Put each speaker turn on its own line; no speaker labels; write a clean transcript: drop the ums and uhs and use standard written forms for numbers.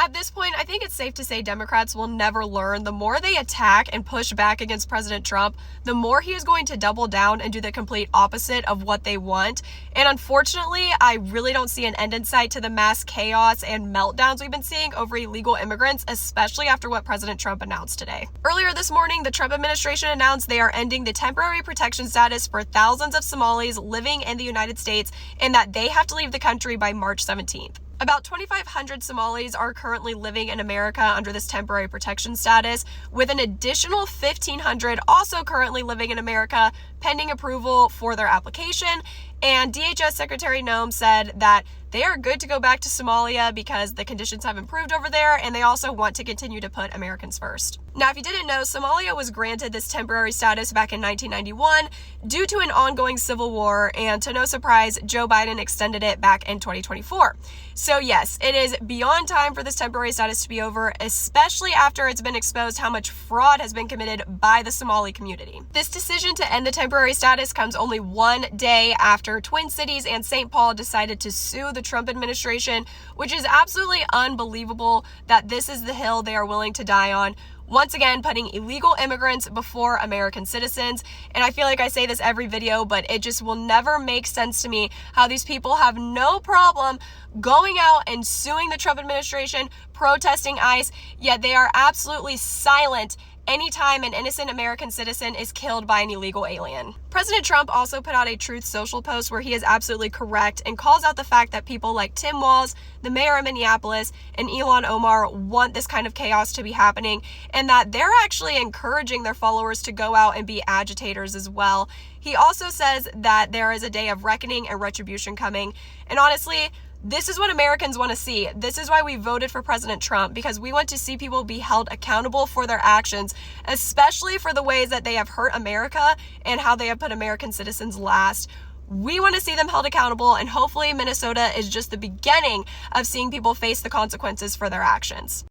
At this point, I think it's safe to say Democrats will never learn. The more they attack and push back against President Trump, the more he is going to double down and do the complete opposite of what they want. And unfortunately, I really don't see an end in sight to the mass chaos and meltdowns we've been seeing over illegal immigrants, especially after what President Trump announced today. Earlier this morning, the Trump administration announced they are ending the temporary protection status for thousands of Somalis living in the United States and that they have to leave the country by March 17th. About 2,500 Somalis are currently living in America under this temporary protection status, with an additional 1,500 also currently living in America pending approval for their application. And DHS Secretary Noem said that they are good to go back to Somalia because the conditions have improved over there, and they also want to continue to put Americans first. Now, if you didn't know, Somalia was granted this temporary status back in 1991 due to an ongoing civil war, and to no surprise, Joe Biden extended it back in 2024. So yes, it is beyond time for this temporary status to be over, especially after it's been exposed how much fraud has been committed by the Somali community. This decision to end the temporary status comes only one day after Twin Cities and St. Paul decided to sue the Trump administration, which is absolutely unbelievable that this is the hill they are willing to die on. Once again, putting illegal immigrants before American citizens. And I feel like I say this every video, but it just will never make sense to me how these people have no problem going out and suing the Trump administration, protesting ICE, yet they are absolutely silent anytime an innocent American citizen is killed by an illegal alien. President Trump also put out a Truth Social post where he is absolutely correct and calls out the fact that people like Tim Walz, the mayor of Minneapolis, and Ilhan Omar want this kind of chaos to be happening, and that they're actually encouraging their followers to go out and be agitators as well. He also says that there is a day of reckoning and retribution coming, and honestly, this is what Americans want to see. This is why we voted for President Trump, because we want to see people be held accountable for their actions, especially for the ways that they have hurt America and how they have put American citizens last. We want to see them held accountable, and hopefully Minnesota is just the beginning of seeing people face the consequences for their actions.